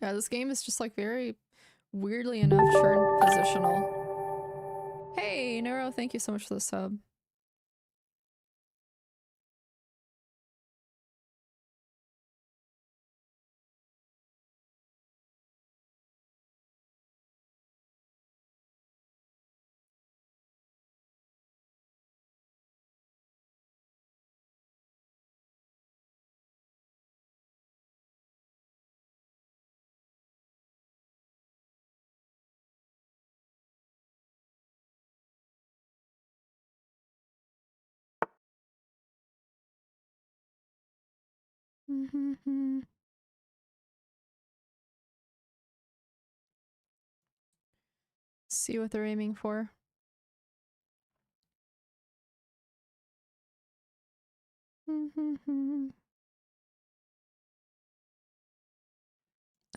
Yeah, this game is just like very weirdly enough turn positional. Hey, Neuro, thank you so much for the sub. See what they're aiming for.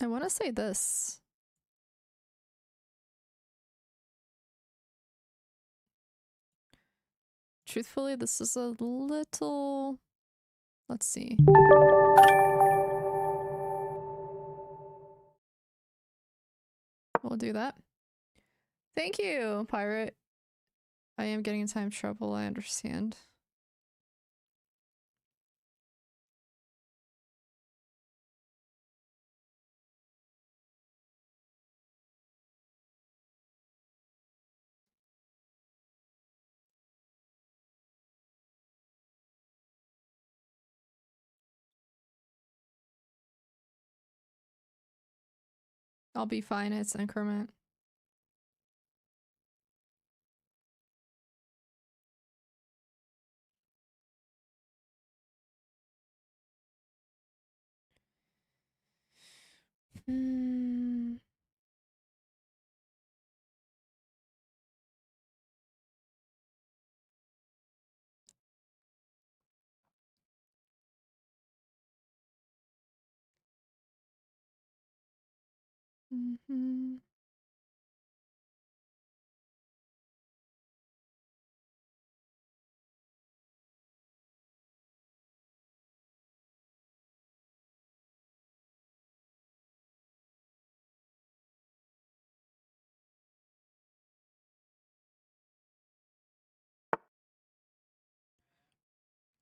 I want to say this. Truthfully, this is a little... Let's see. We'll do that. Thank you, Pirate. I am getting in time trouble, I understand. I'll be fine, it's an increment.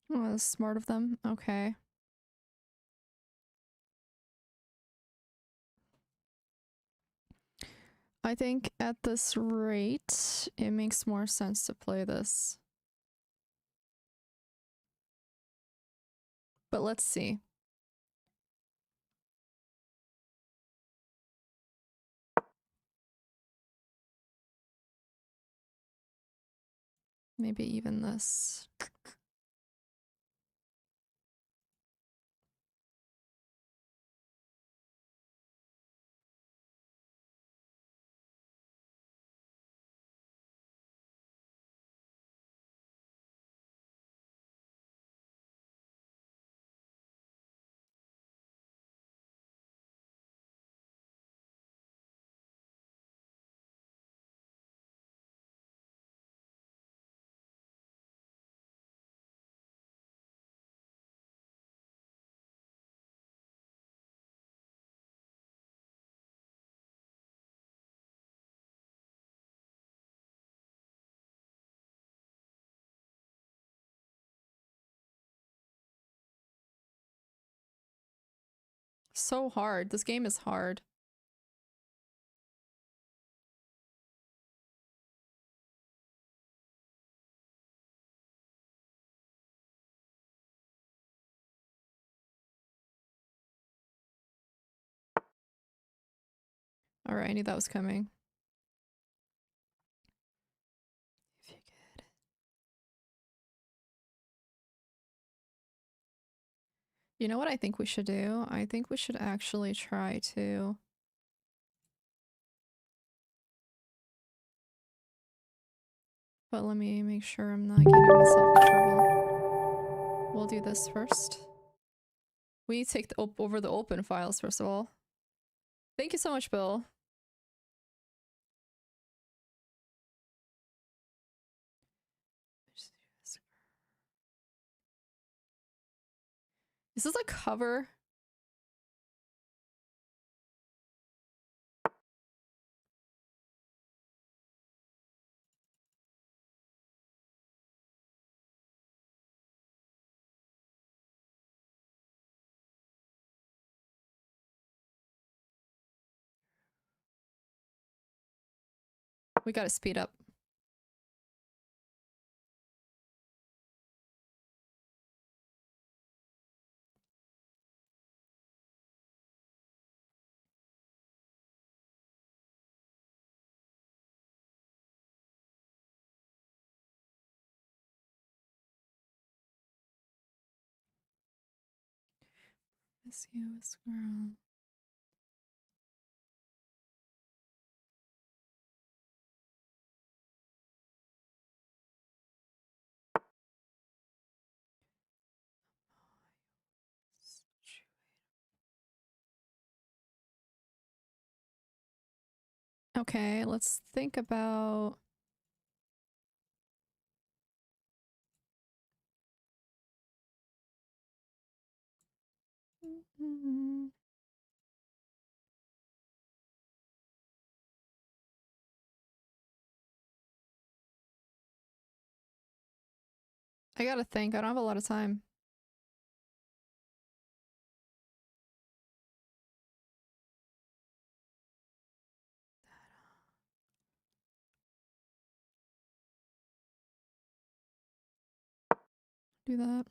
Oh, that's smart of them. Okay. I think at this rate, it makes more sense to play this. But let's see. Maybe even this. So hard. This game is hard. Alright, I knew that was coming. If you could. You know what I think we should do? I think we should actually try to... But let me make sure I'm not getting myself in trouble. We'll do this first. We need to take over the open files, first of all. Thank you so much, Bill. Is this a cover? We gotta speed up. Miss you, girl. Okay, let's think about... I gotta think. I don't have a lot of time. Do that.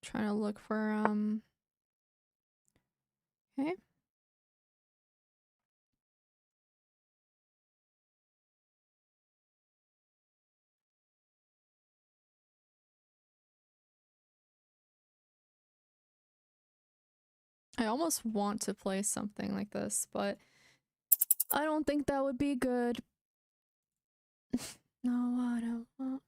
Trying to look for, okay. I almost want to play something like this, but I don't think that would be good. No, I don't want.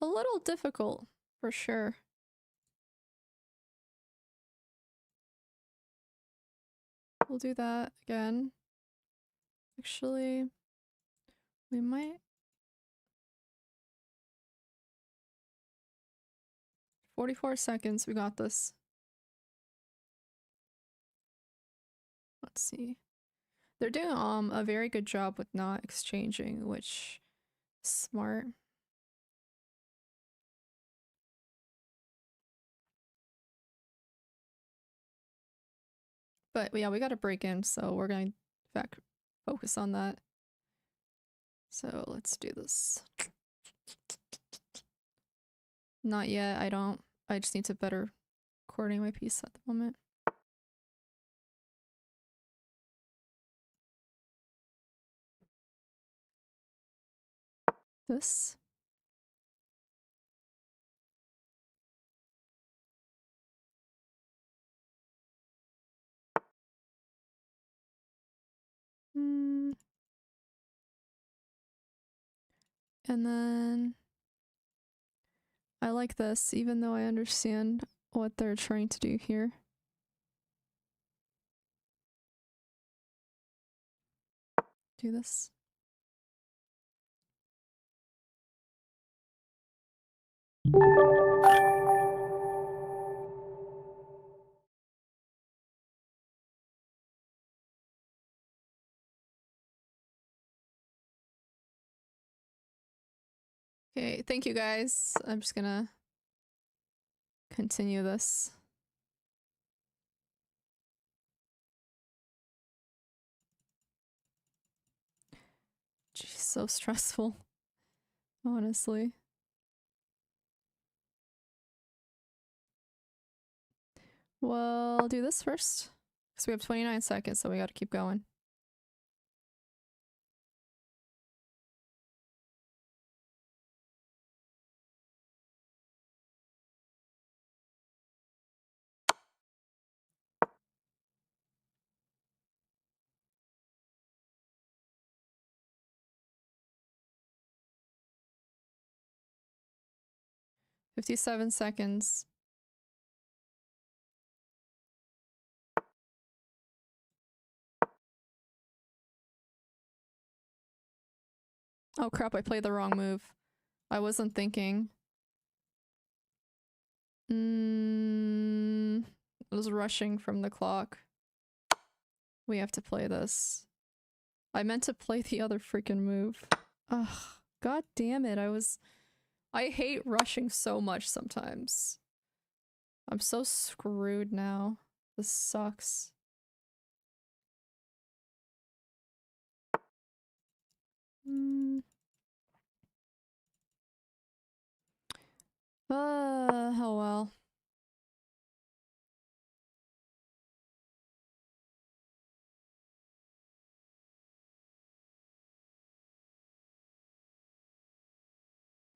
A little difficult, for sure. We'll do that again. Actually, we might... 44 seconds, we got this. Let's see. They're doing a very good job with not exchanging, which is smart. But yeah, we gotta break in, so we're gonna focus on that. So let's do this. Not yet, I don't. I just need to better coordinate my piece at the moment. This. And then I like this, even though I understand what they're trying to do here. Do this. Okay, thank you guys. I'm just gonna continue this. Jeez, so stressful. Honestly. Well, do this first. Because we have 29 seconds, so we gotta keep going. $57 seconds. Oh crap, I played the wrong move. I wasn't thinking. I was rushing from the clock. We have to play this. I meant to play the other freaking move. Ugh. God damn it. I hate rushing so much sometimes. I'm so screwed now. This sucks. Oh well.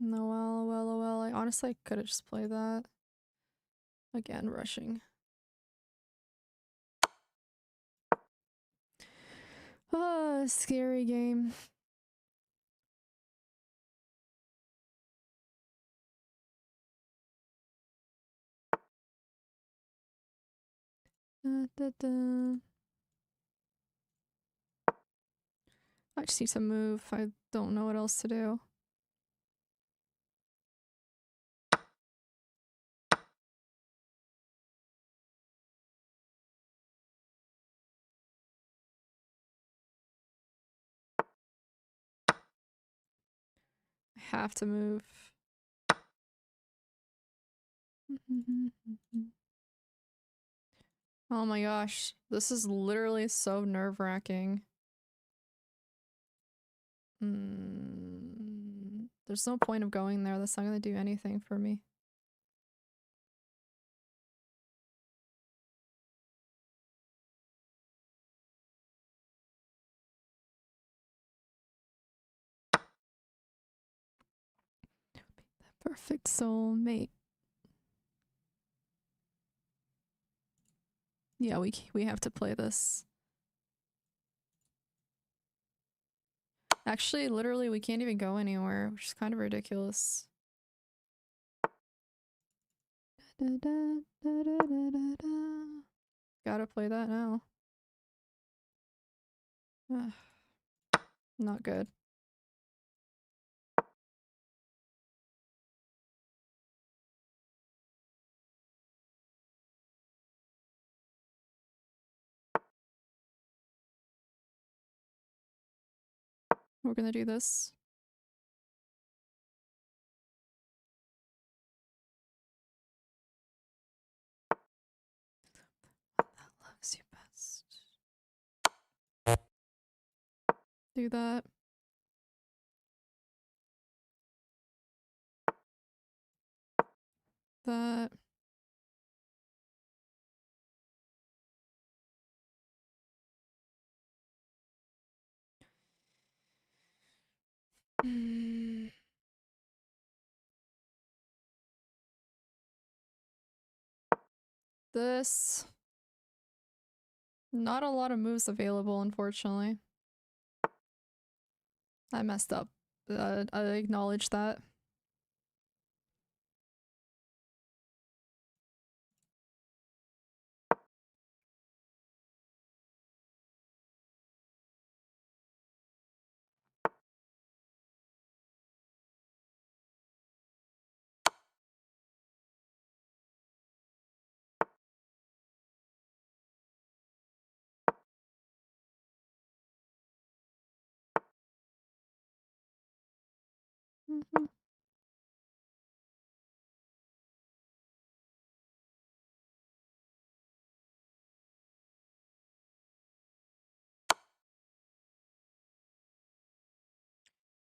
No, well. I honestly could have just played that. Again, rushing. Scary game. Da, da. I just need to move. I don't know what else to do. I have to move. Oh my gosh. This is literally so nerve-wracking. There's no point of going there. That's not gonna do anything for me. The perfect soulmate. Yeah, we have to play this. Actually, literally, we can't even go anywhere, which is kind of ridiculous. Gotta play that now. Not good. We're gonna do this. That loves you best. Do that. That. This. Not a lot of moves available, unfortunately. I messed up. I acknowledge that.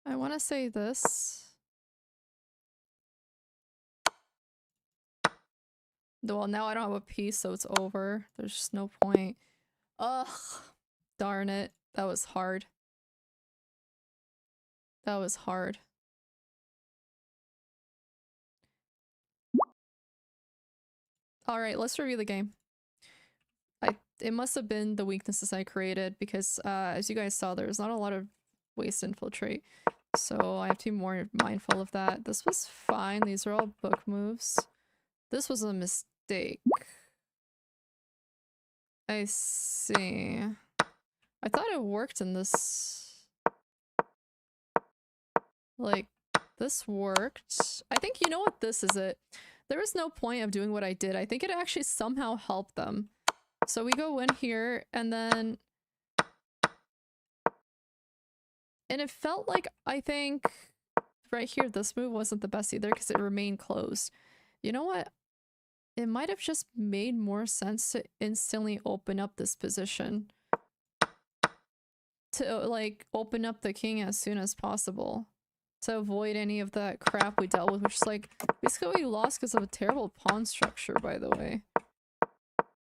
I want to say this. Well, now I don't have a piece, so it's over. There's just no point. Ugh. Darn it. That was hard. That was hard. Alright, let's review the game. It must have been the weaknesses I created because as you guys saw, there's not a lot of ways to infiltrate. So I have to be more mindful of that. This was fine. These are all book moves. This was a mistake. I see. I thought it worked in this. Like, this worked. I think, you know what, this is it. There was no point of doing what I did. I think it actually somehow helped them. So we go in here, and then And it felt like, I think, right here, this move wasn't the best either because it remained closed. You know what? It might have just made more sense to instantly open up this position. To, like, open up the king as soon as possible. To avoid any of that crap we dealt with, which is, like, basically we lost because of a terrible pawn structure, by the way.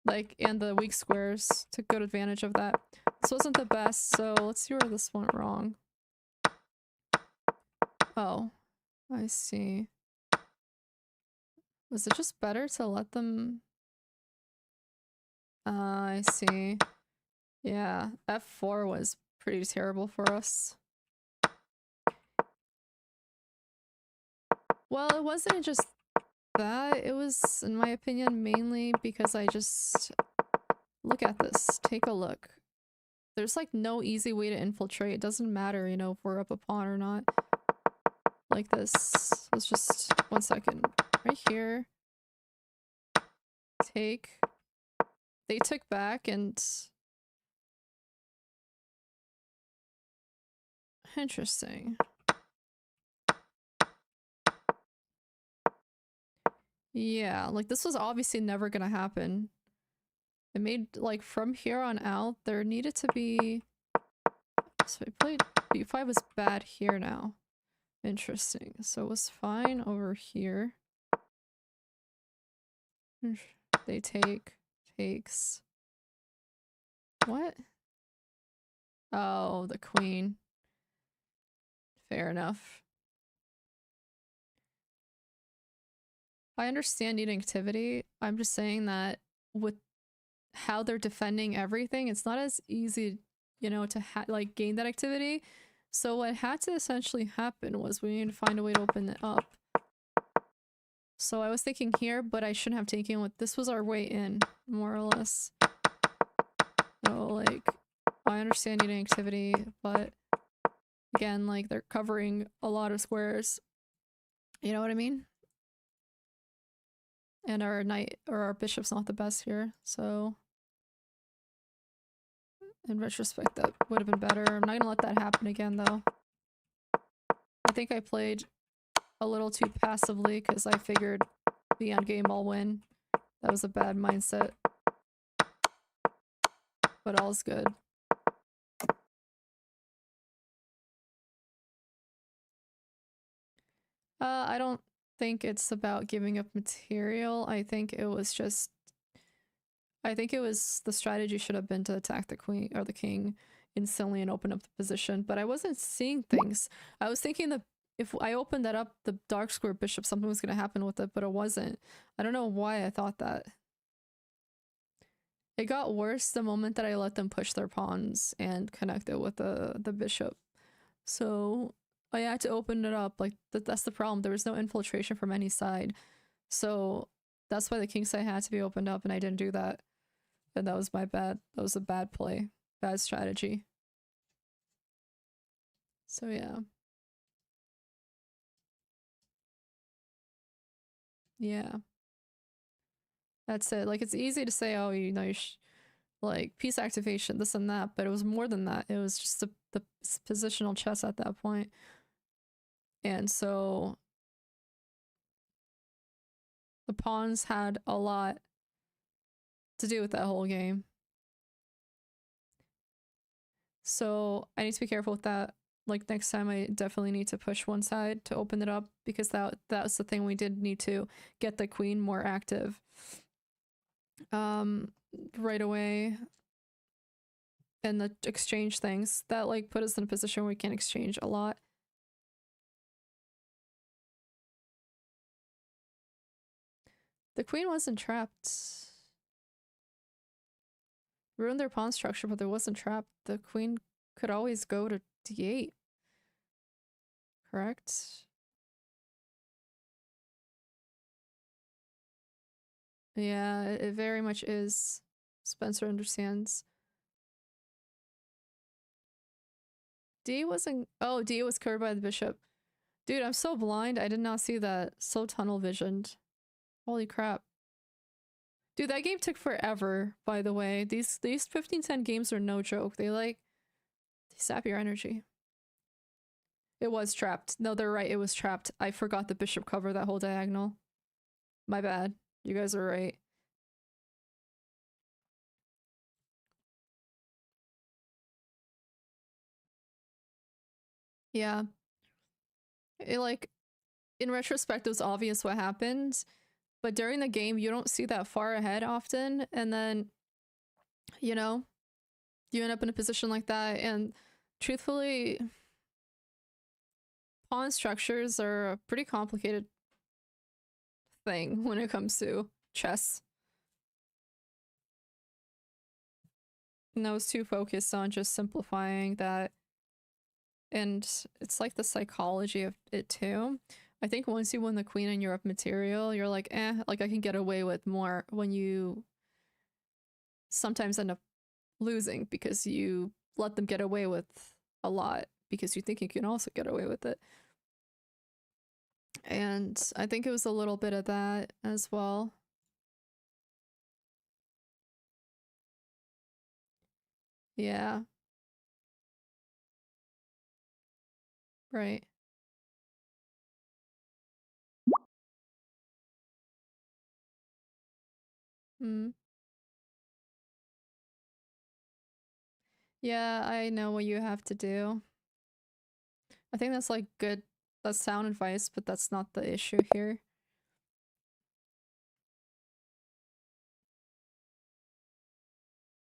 Like, and the weak squares took good advantage of that. This wasn't the best, so let's see where this went wrong. Oh, I see. Was it just better to let them... I see. Yeah, F4 was pretty terrible for us. Well, it wasn't just that. It was, in my opinion, mainly because I just... Look at this. Take a look. There's like no easy way to infiltrate. It doesn't matter, you know, if we're up a pawn or not. Like this. Let's just... 1 second. Right here. Take. They took back and... Interesting. Yeah, like this was obviously never gonna happen. It made, like, from here on out, there needed to be... So I played... B5 was bad here now. Interesting. So it was fine over here. They take... Takes... What? Oh, the queen. Fair enough. I understand needing activity. I'm just saying that with how they're defending everything, it's not as easy, you know, to like gain that activity. So what had to essentially happen was we need to find a way to open it up. So I was thinking here, but I shouldn't have taken what this was our way in, more or less. So like, I understand needing activity, but again, like they're covering a lot of squares. You know what I mean? And our knight or our bishop's not the best here, so in retrospect that would have been better. I'm not gonna let that happen again though. I think I played a little too passively because I figured the endgame I'll win. That was a bad mindset. But all's good. I don't think it's about giving up material. I think it was just... I think it was... The strategy should have been to attack the queen or the king instantly and open up the position, but I wasn't seeing things. I was thinking that if I opened that up, the dark square bishop, something was going to happen with it, but it wasn't. I don't know why I thought that. It got worse the moment that I let them push their pawns and connect it with the bishop. So I had to open it up. Like, that's the problem. There was no infiltration from any side. So that's why the king side had to be opened up, and I didn't do that. And that was my bad. That was a bad play. Bad strategy. So yeah. Yeah. That's it. Like, it's easy to say, oh, you know, like, piece activation, this and that, but it was more than that. It was just the positional chess at that point. And so the pawns had a lot to do with that whole game. So I need to be careful with that. Like, next time I definitely need to push one side to open it up, because that was the thing. We did need to get the queen more active right away, and the exchange things that like put us in a position where we can exchange a lot. The queen wasn't trapped. Ruined their pawn structure, but there wasn't trapped. The queen could always go to d8. Correct? Yeah, it very much is. Spencer understands. D wasn't... Oh, D was covered by the bishop. Dude, I'm so blind. I did not see that. So tunnel visioned. Holy crap. Dude, that game took forever, by the way. These 15-10 games are no joke. They like... They sap your energy. It was trapped. No, they're right. It was trapped. I forgot the bishop covered that whole diagonal. My bad. You guys are right. Yeah. It, like, in retrospect, it was obvious what happened, but during the game, you don't see that far ahead often, and then, you know, you end up in a position like that, and truthfully, pawn structures are a pretty complicated thing when it comes to chess. And I was too focused on just simplifying that. And it's like the psychology of it too. I think once you win the queen and you're up material, you're like, like I can get away with more when you sometimes end up losing because you let them get away with a lot because you think you can also get away with it. And I think it was a little bit of that as well. Yeah. Right. Mm. Yeah, I know what you have to do. I think that's like good, that's sound advice, but that's not the issue here.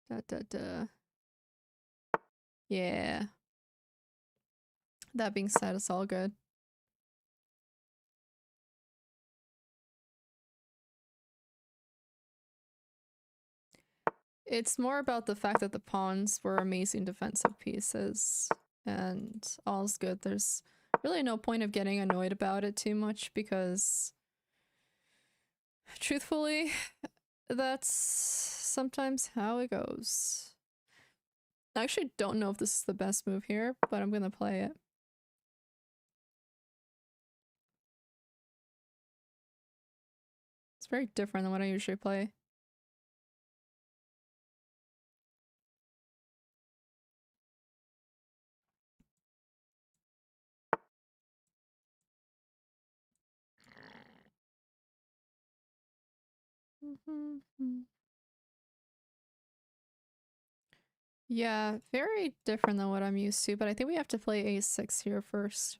Da da da. Yeah. That being said, it's all good. It's more about the fact that the pawns were amazing defensive pieces and all's good. There's really no point of getting annoyed about it too much because truthfully, that's sometimes how it goes. I actually don't know if this is the best move here, but I'm gonna play it. It's very different than what I usually play. Yeah, very different than what I'm used to, but I think we have to play a6 here first.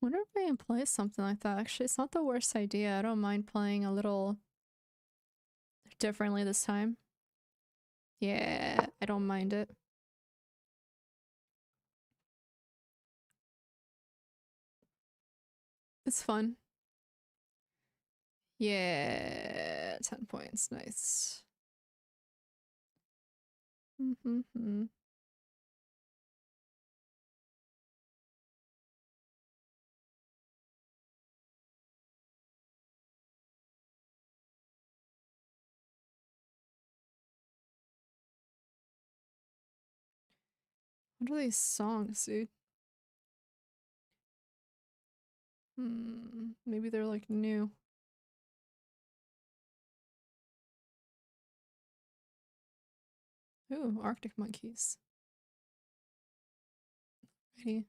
Wonder if I can play something like that. Actually, it's not the worst idea. I don't mind playing a little differently this time. Yeah, I don't mind it. It's fun. Yeah, 10 points. Nice. Mm-hmm. What are these songs, dude? Maybe they're like new. Ooh, Arctic Monkeys. Ready?